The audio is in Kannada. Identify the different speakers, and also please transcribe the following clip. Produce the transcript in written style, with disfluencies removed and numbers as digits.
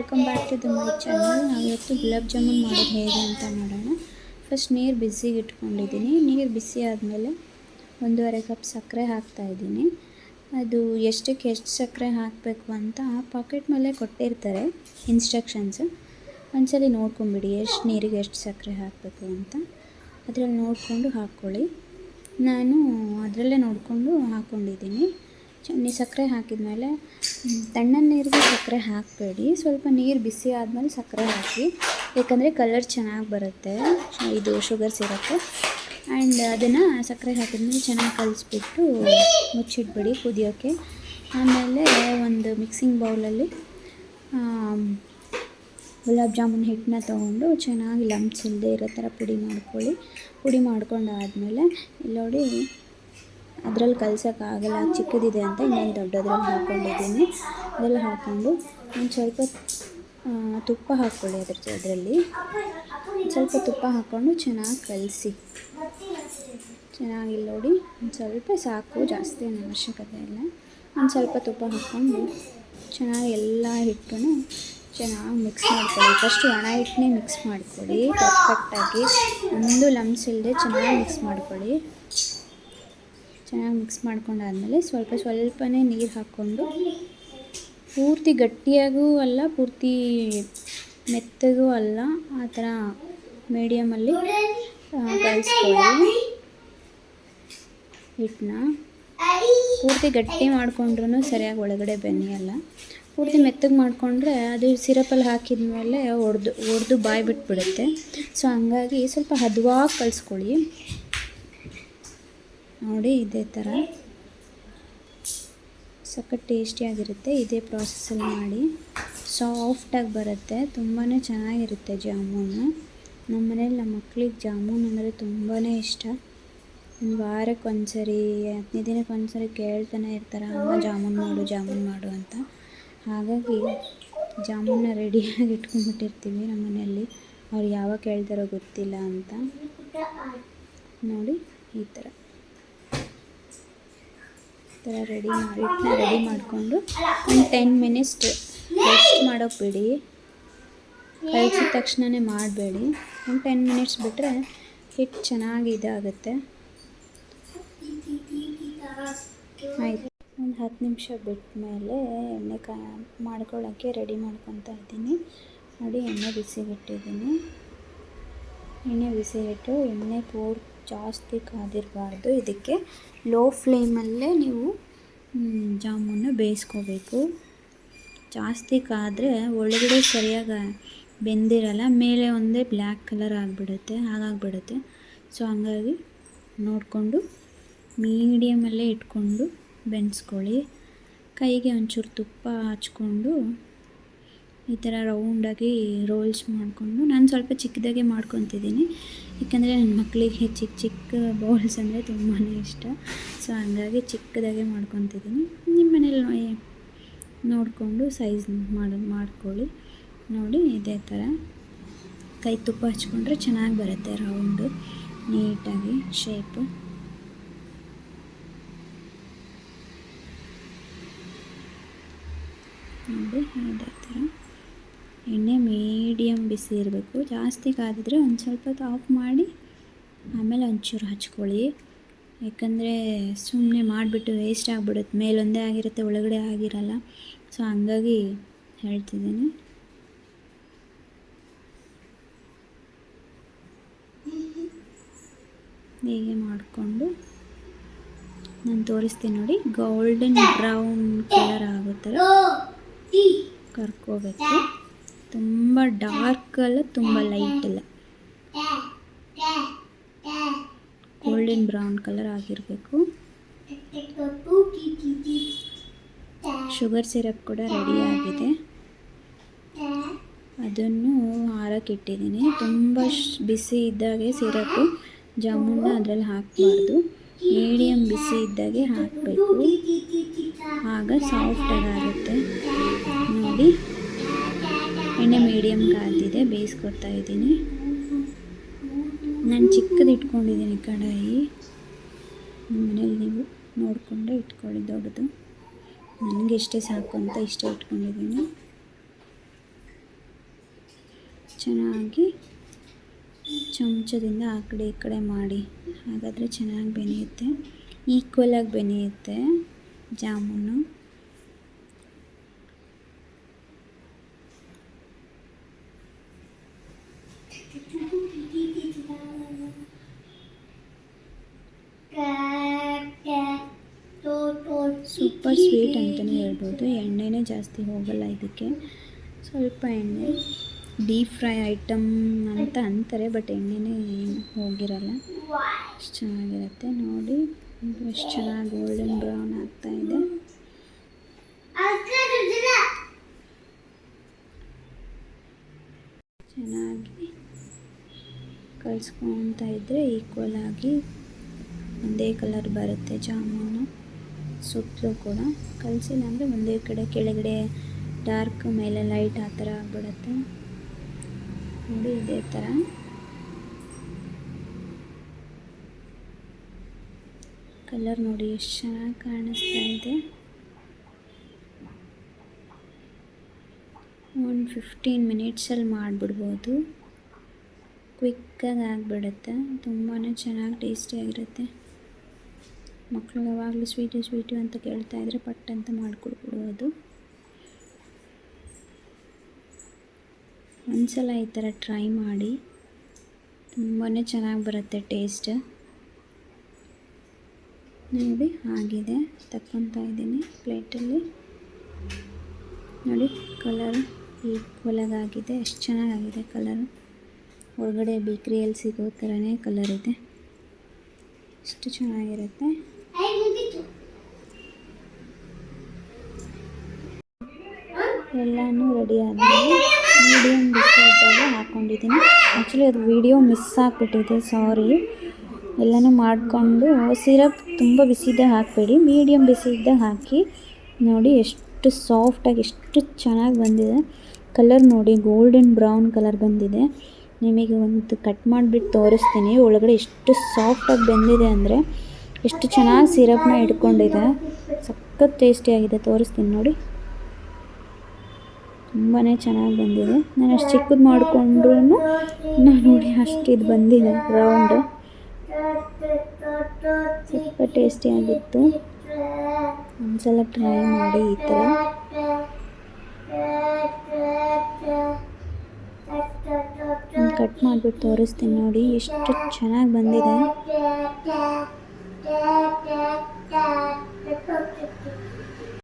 Speaker 1: Welcome back to the my channel. ನಾವಿವತ್ತು ಗುಲಾಬ್ ಜಾಮೂನ್ ಮಾಡೋದು ಹೇಗೆ ಅಂತ ನೋಡೋಣ. ಫಸ್ಟ್ ನೀರು ಬಿಸಿಗೆ ಇಟ್ಕೊಂಡಿದ್ದೀನಿ. ನೀರು ಬಿಸಿ ಆದಮೇಲೆ 1.5 ಕಪ್ ಸಕ್ಕರೆ ಹಾಕ್ತಾಯಿದ್ದೀನಿ. ಅದು ಎಷ್ಟು ಸಕ್ಕರೆ ಹಾಕಬೇಕು ಅಂತ ಪಾಕೆಟ್ ಮೇಲೆ ಕೊಟ್ಟಿರ್ತಾರೆ ಇನ್ಸ್ಟ್ರಕ್ಷನ್ಸ್. ಒಂದ್ಸಲಿ ನೋಡ್ಕೊಂಬಿಡಿ ಎಷ್ಟು ನೀರಿಗೆ ಎಷ್ಟು ಸಕ್ಕರೆ ಹಾಕಬೇಕು ಅಂತ. ಅದರಲ್ಲಿ ನೋಡಿಕೊಂಡು ಹಾಕ್ಕೊಳ್ಳಿ. ನಾನು ಅದರಲ್ಲೇ ನೋಡಿಕೊಂಡು ಹಾಕ್ಕೊಂಡಿದ್ದೀನಿ. ಸಕ್ಕರೆ ಹಾಕಿದ್ಮೇಲೆ ತಣ್ಣನೆ ನೀರಿಗೆ ಸಕ್ಕರೆ ಹಾಕಬೇಡಿ. ಸ್ವಲ್ಪ ನೀರು ಬಿಸಿ ಆದಮೇಲೆ ಸಕ್ಕರೆ ಹಾಕಿ, ಏಕೆಂದರೆ ಕಲರ್ ಚೆನ್ನಾಗಿ ಬರುತ್ತೆ. ಇದು ಶುಗರ್ ಸಿರಪ್ಪು. ಆ್ಯಂಡ್ ಅದನ್ನು ಸಕ್ಕರೆ ಹಾಕಿದ್ಮೇಲೆ ಚೆನ್ನಾಗಿ ಕಲಿಸ್ಬಿಟ್ಟು ಮುಚ್ಚಿಟ್ಬಿಡಿ ಕುದಿಯೋಕ್ಕೆ. ಆಮೇಲೆ ಒಂದು ಮಿಕ್ಸಿಂಗ್ ಬೌಲಲ್ಲಿ ಗುಲಾಬ್ ಜಾಮೂನ್ ಹಿಟ್ಟನ್ನ ತೊಗೊಂಡು ಚೆನ್ನಾಗಿ ಲಂಪ್ಸ್ ಇಲ್ಲದೆ ಇರೋ ಥರ ಪುಡಿ ಮಾಡ್ಕೊಳ್ಳಿ. ಪುಡಿ ಮಾಡ್ಕೊಂಡಾದಮೇಲೆ ಇಲ್ಲಿ ನೋಡಿ, ಅದರಲ್ಲಿ ಕಲ್ಸೋಕ್ಕಾಗಲ್ಲ, ಚಿಕ್ಕದಿದೆ ಅಂತ ಇನ್ನೊಂದು ದೊಡ್ಡದ್ರಲ್ಲಿ ಹಾಕ್ಕೊಂಡಿದ್ದೀನಿ. ಅದೆಲ್ಲ ಹಾಕ್ಕೊಂಡು ಒಂದು ಸ್ವಲ್ಪ ತುಪ್ಪ ಹಾಕ್ಕೊಳ್ಳಿ. ಅದರಲ್ಲಿ ಸ್ವಲ್ಪ ತುಪ್ಪ ಹಾಕ್ಕೊಂಡು ಚೆನ್ನಾಗಿ ಕಲಸಿ. ಚೆನ್ನಾಗಿ ನೋಡಿ, ಒಂದು ಸ್ವಲ್ಪ ಸಾಕು, ಜಾಸ್ತಿ ಏನು ಅವಶ್ಯಕತೆ ಇಲ್ಲ. ಒಂದು ಸ್ವಲ್ಪ ತುಪ್ಪ ಹಾಕ್ಕೊಂಡು ಚೆನ್ನಾಗಿ ಎಲ್ಲ ಹಿಟ್ಟನ್ನು ಚೆನ್ನಾಗಿ ಮಿಕ್ಸ್ ಮಾಡ್ಕೊಳ್ಳಿ. ಫಸ್ಟು ಒಣ ಹಿಟ್ಟನ್ನೇ ಮಿಕ್ಸ್ ಮಾಡ್ಕೊಳ್ಳಿ ಪರ್ಫೆಕ್ಟಾಗಿ. ಒಂದು ಲಂಪ್ಸ್ ಇಲ್ಲದೆ ಚೆನ್ನಾಗಿ ಮಿಕ್ಸ್ ಮಾಡ್ಕೊಳ್ಳಿ. ಚೆನ್ನಾಗಿ ಮಿಕ್ಸ್ ಮಾಡ್ಕೊಂಡಾದಮೇಲೆ ಸ್ವಲ್ಪನೇ ನೀರು ಹಾಕ್ಕೊಂಡು, ಪೂರ್ತಿ ಗಟ್ಟಿಯಾಗೂ ಅಲ್ಲ ಪೂರ್ತಿ ಮೆತ್ತಗೂ ಅಲ್ಲ, ಆ ಥರ ಮೀಡಿಯಮಲ್ಲಿ ಕಲಿಸ್ಕೊಳ್ಳಿ ಹಿಟ್ಟನ್ನ. ಪೂರ್ತಿ ಗಟ್ಟಿ ಮಾಡಿಕೊಂಡ್ರೂ ಸರಿಯಾಗಿ ಒಳಗಡೆ ಬೆನೆಯಲ್ಲ. ಪೂರ್ತಿ ಮೆತ್ತಗೆ ಮಾಡಿಕೊಂಡ್ರೆ ಅದು ಸಿರಪಲ್ಲಿ ಹಾಕಿದ ಮೇಲೆ ಒಡೆದು ಬಾಯಿ ಬಿಟ್ಬಿಡುತ್ತೆ. ಸೊ ಹಂಗಾಗಿ ಸ್ವಲ್ಪ ಹದವಾಗಿ ಕಲಿಸ್ಕೊಳ್ಳಿ. ನೋಡಿ, ಇದೇ ಥರ ಸಖತ್ ಟೇಸ್ಟಿಯಾಗಿರುತ್ತೆ. ಇದೇ ಪ್ರಾಸೆಸ್ಸಲ್ಲಿ ಮಾಡಿ. ಸಾಫ್ಟಾಗಿ ಬರುತ್ತೆ, ತುಂಬಾ ಚೆನ್ನಾಗಿರುತ್ತೆ ಜಾಮೂನು. ನಮ್ಮ ಮನೇಲಿ ನಮ್ಮ ಮಕ್ಳಿಗೆ ಜಾಮೂನು ಅಂದರೆ ತುಂಬಾ ಇಷ್ಟ. ಒಂದು ವಾರಕ್ಕೆ ಒಂದ್ಸರಿ 15 ದಿನಕ್ಕೆ ಒಂದ್ಸರಿ ಕೇಳ್ತಾನೆ ಇರ್ತಾರೆ, ಅಮ್ಮ ಜಾಮೂನು ಮಾಡು ಅಂತ. ಹಾಗಾಗಿ ಜಾಮೂನ ರೆಡಿಯಾಗಿ ಇಟ್ಕೊಂಡ್ಬಿಟ್ಟಿರ್ತೀವಿ ನಮ್ಮ ಮನೆಯಲ್ಲಿ. ಅವ್ರು ಯಾವಾಗ ಕೇಳ್ತಾರೋ ಗೊತ್ತಿಲ್ಲ ಅಂತ. ನೋಡಿ, ಈ ಥರ ರೆಡಿ ಮಾಡಿಕೊಂಡು ಒಂದು 10 ಮಿನಿಟ್ಸ್ ರೆಸ್ಟ್ ಮಾಡೋಕ್ಕೆ ಬಿಡಿ. ಕಲಿಸಿದ ತಕ್ಷಣವೇ ಮಾಡಬೇಡಿ. ಒಂದು 10 ಮಿನಿಟ್ಸ್ ಬಿಟ್ಟರೆ ಹಿಟ್ಟು ಚೆನ್ನಾಗಿ ಇದಾಗುತ್ತೆ. ಆಯಿತು. ಒಂದು 10 ನಿಮಿಷ ಬಿಟ್ಟ ಮೇಲೆ ಎಣ್ಣೆ ಮಾಡ್ಕೊಳ್ಳೋಕ್ಕೆ ರೆಡಿ ಮಾಡ್ಕೊತಾ ಇದ್ದೀನಿ. ನೋಡಿ, ಎಣ್ಣೆ ಬಿಸಿಗಿಟ್ಟಿದ್ದೀನಿ. ಎಣ್ಣೆ ಜಾಸ್ತಿ ಕಾದಿರಬಾರ್ದು. ಇದಕ್ಕೆ ಲೋ ಫ್ಲೇಮಲ್ಲೇ ನೀವು ಜಾಮೂನ ಬೇಯಿಸ್ಕೋಬೇಕು. ಜಾಸ್ತಿ ಕಾದರೆ ಒಳಗಡೆ ಸರಿಯಾಗಿ ಬೆಂದಿರಲ್ಲ, ಮೇಲೆ ಒಂದೇ ಬ್ಲ್ಯಾಕ್ ಕಲರ್ ಹಾಗಾಗ್ಬಿಡುತ್ತೆ. ಸೊ ಹಂಗಾಗಿ ನೋಡಿಕೊಂಡು ಮೀಡಿಯಮಲ್ಲೇ ಇಟ್ಕೊಂಡು ಬೆನ್ಸ್ಕೊಳ್ಳಿ. ಕೈಗೆ ಒಂಚೂರು ತುಪ್ಪ ಹಚ್ಕೊಂಡು ಈ ಥರ ರೌಂಡಾಗಿ ರೋಲ್ಸ್ ಮಾಡಿಕೊಂಡು, ನಾನು ಸ್ವಲ್ಪ ಚಿಕ್ಕದಾಗೆ ಮಾಡ್ಕೊತಿದ್ದೀನಿ, ಏಕೆಂದರೆ ನನ್ನ ಮಕ್ಕಳಿಗೆ ಚಿಕ್ಕ ಬೌಲ್ಸ್ ಅಂದರೆ ತುಂಬಾ ಇಷ್ಟ. ಸೊ ಹಂಗಾಗಿ ಚಿಕ್ಕದಾಗೆ ಮಾಡ್ಕೊತಿದ್ದೀನಿ. ನಿಮ್ಮ ಮನೇಲಿ ನೋಡಿಕೊಂಡು ಸೈಜ್ ಮಾಡ್ಕೊಳ್ಳಿ. ನೋಡಿ, ಇದೇ ಥರ ಕೈ ತುಪ್ಪ ಹಚ್ಕೊಂಡ್ರೆ ಚೆನ್ನಾಗಿ ಬರುತ್ತೆ ರೌಂಡು, ನೀಟಾಗಿ ಶೇಪು. ನೋಡಿ, ಇದೇ ಥರ ಎಣ್ಣೆ ಮೀಡಿಯಮ್ ಬಿಸಿ ಇರಬೇಕು. ಜಾಸ್ತಿ ಕಾದಿದ್ರೆ ಒಂದು ಸ್ವಲ್ಪ ಹೊತ್ತು ಆಫ್ ಮಾಡಿ ಆಮೇಲೆ ಒಂಚೂರು ಹಚ್ಕೊಳ್ಳಿ. ಯಾಕಂದರೆ ಸುಮ್ಮನೆ ಮಾಡಿಬಿಟ್ಟು ವೇಸ್ಟ್ ಆಗಿಬಿಡುತ್ತೆ. ಮೇಲೊಂದೇ ಆಗಿರುತ್ತೆ, ಒಳಗಡೆ ಆಗಿರಲ್ಲ. ಸೊ ಹಂಗಾಗಿ ಹೇಳ್ತಿದ್ದೀನಿ. ಹೀಗೆ ಮಾಡಿಕೊಂಡು ನಾನು ತೋರಿಸ್ತೀನಿ ನೋಡಿ, ಗೋಲ್ಡನ್ ಬ್ರೌನ್ ಕಲರ್ ಆಗೋ ಥರ ಕರ್ಕೋಬೇಕು. ತುಂಬ ಡಾರ್ಕ್ ಅಲ್ಲ, ತುಂಬ ಲೈಟ್ ಅಲ್ಲ, ಗೋಲ್ಡನ್ ಬ್ರೌನ್ ಕಲರ್ ಆಗಿರಬೇಕು. ಶುಗರ್ ಸಿರಪ್ ಕೂಡ ರೆಡಿ ಆಗಿದೆ. ಅದನ್ನು ಹಾರಕ್ಕೆ ಇಟ್ಟಿದ್ದೀನಿ. ತುಂಬ ಬಿಸಿ ಇದ್ದಾಗೆ ಸಿರಪ್ಪು ಜಾಮೂನ ಅದರಲ್ಲಿ ಹಾಕಬಾರ್ದು. ಮೀಡಿಯಮ್ ಬಿಸಿ ಇದ್ದಾಗೆ ಹಾಕಬೇಕು, ಆಗ ಸಾಫ್ಟಾಗುತ್ತೆ. ನೋಡಿ, ಎಣ್ಣೆ ಮೀಡಿಯಮ್ ಕಾದಿದೆ, ಬೇಯಿಸ್ಕೊತಾ ಇದ್ದೀನಿ. ನಾನು ಚಿಕ್ಕದು ಇಟ್ಕೊಂಡಿದ್ದೀನಿ ಕಡಾಯಿ. ನಿಮ್ಮ ಮನೇಲಿ ನೀವು ನೋಡಿಕೊಂಡೆ ಇಟ್ಕೊಳ್ಳಿ, ದೊಡ್ಡದು. ನನಗೆ ಇಷ್ಟೇ ಸಾಕು ಅಂತ ಇಷ್ಟೇ ಇಟ್ಕೊಂಡಿದ್ದೀನಿ. ಚೆನ್ನಾಗಿ ಚಮಚದಿಂದ ಆ ಕಡೆ ಈ ಕಡೆ ಮಾಡಿ, ಹಾಗಾದರೆ ಚೆನ್ನಾಗಿ ಬೆನೆಯುತ್ತೆ, ಈಕ್ವಲಾಗಿ ಬೆನೆಯುತ್ತೆ ಜಾಮೂನು. ಸೂಪರ್ ಸ್ವೀಟ್ ಅಂತಲೇ ಹೇಳ್ಬೋದು. ಎಣ್ಣೆನೇ ಜಾಸ್ತಿ ಹೋಗಲ್ಲ ಇದಕ್ಕೆ, ಸ್ವಲ್ಪ ಎಣ್ಣೆ. ಡೀಪ್ ಫ್ರೈ ಐಟಮ್ ಅಂತ ಅಂತಾರೆ, ಬಟ್ ಎಣ್ಣೆನೇ ಏನು ಹೋಗಿರಲ್ಲ. ಎಷ್ಟು ಚೆನ್ನಾಗಿರುತ್ತೆ ನೋಡಿ, ಎಷ್ಟು ಚೆನ್ನಾಗಿ ಗೋಲ್ಡನ್ ಬ್ರೌನ್ ಆಗ್ತಾಯಿದೆ. ಚೆನ್ನಾಗಿ ಕಲಿಸ್ಕೊತಾ ಇದ್ದರೆ ಈಕ್ವಲ್ ಆಗಿ ಒಂದೇ ಕಲರ್ ಬರುತ್ತೆ ಜಾಮೂನು. ಸುತ್ತಲೂ ಕೂಡ ಕಲಸಿಲ್ಲ ಅಂದರೆ ಒಂದೇ ಕಡೆ ಕೆಳಗಡೆ ಡಾರ್ಕ್ ಮೇಲೆ ಲೈಟ್ ಆ ಥರ ಆಗಿಬಿಡುತ್ತೆ ನೋಡಿ. ಇದೇ ಥರ ಕಲರ್ ನೋಡಿ ಎಷ್ಟು ಚೆನ್ನಾಗಿ ಕಾಣಿಸ್ತಾ ಇದೆ. ಒಂದು 15 ಮಿನಿಟ್ಸಲ್ಲಿ ಮಾಡಿಬಿಡ್ಬೋದು, ಕ್ವಿಕ್ಕಾಗಿ ಆಗಿಬಿಡುತ್ತೆ. ತುಂಬಾ ಚೆನ್ನಾಗಿ ಟೇಸ್ಟಿಯಾಗಿರುತ್ತೆ. ಮಕ್ಕಳು ಯಾವಾಗಲೂ ಸ್ವೀಟು ಅಂತ ಕೇಳ್ತಾಯಿದ್ರೆ ಪಟ್ ಅಂತ ಮಾಡಿಕೊಡ್ಬಿಡ್ಬೋದು. ಒಂದ್ಸಲ ಈ ಥರ ಟ್ರೈ ಮಾಡಿ, ತುಂಬಾ ಚೆನ್ನಾಗಿ ಬರುತ್ತೆ ಟೇಸ್ಟ್ ನೋಡಿ. ಆಗಿದೆ, ತಗೊತಾ ಇದ್ದೀನಿ ಪ್ಲೇಟಲ್ಲಿ ನೋಡಿ. ಕಲರ್ ಈಕ್ವಲಾಗಿ ಆಗಿದೆ, ಎಷ್ಟು ಚೆನ್ನಾಗಾಗಿದೆ ಕಲರು. ಹೊರಗಡೆ ಬೇಕ್ರಿಯಲ್ಲಿ ಸಿಗೋ ಥರನೇ ಕಲರ್ ಇದೆ, ಎಷ್ಟು ಚೆನ್ನಾಗಿರುತ್ತೆ. ಎಲ್ಲನೂ ರೆಡಿ ಆದಮೇಲೆ ಮೀಡಿಯಮ್ ಬಿಸಿ ಇದ್ದಾಗ ಹಾಕ್ಕೊಂಡಿದ್ದೀನಿ. ಆ್ಯಕ್ಚುಲಿ ಅದು ವಿಡಿಯೋ ಮಿಸ್ ಆಗಿಬಿಟ್ಟಿದೆ, ಸಾರಿ. ಎಲ್ಲನೂ ಮಾಡಿಕೊಂಡು ಸಿರಪ್ ತುಂಬ ಬಿಸಿದ್ದಾಗ ಹಾಕಬೇಡಿ, ಮೀಡಿಯಮ್ ಬಿಸಿ ಇದ್ದಾಗ ಹಾಕಿ ನೋಡಿ. ಎಷ್ಟು ಸಾಫ್ಟಾಗಿ ಎಷ್ಟು ಚೆನ್ನಾಗಿ ಬಂದಿದೆ. ಕಲರ್ ನೋಡಿ, ಗೋಲ್ಡನ್ ಬ್ರೌನ್ ಕಲರ್ ಬಂದಿದೆ. ನಿಮಗೆ ಒಂದು ಕಟ್ ಮಾಡಿಬಿಟ್ಟು ತೋರಿಸ್ತೀನಿ, ಒಳಗಡೆ ಎಷ್ಟು ಸಾಫ್ಟಾಗಿ ಬೆಂದಿದೆ ಅಂದರೆ, ಎಷ್ಟು ಚೆನ್ನಾಗಿ ಸಿರಪ್ನ ಇಟ್ಕೊಂಡಿದೆ. ಸಖತ್ ಟೇಸ್ಟಿಯಾಗಿದೆ, ತೋರಿಸ್ತೀನಿ ನೋಡಿ. ತುಂಬಾ ಚೆನ್ನಾಗಿ ಬಂದಿದೆ. ನಾನು ಅಷ್ಟು ಚಿಕ್ಕದು ಮಾಡಿಕೊಂಡ್ರೂ ನೋಡಿ ಅಷ್ಟು ಇದು ಬಂದಿದೆ ರೌಂಡು. ಸ್ವಲ್ಪ ಟೇಸ್ಟಿಯಾಗಿತ್ತು. ಒಂದ್ಸಲ ಟ್ರೈ ಮಾಡಿ ಈ ಥರ. ಕಟ್ ಮಾಡಿಬಿಟ್ಟು ತೋರಿಸ್ತೀನಿ ನೋಡಿ, ಎಷ್ಟು ಚೆನ್ನಾಗಿ ಬಂದಿದೆ.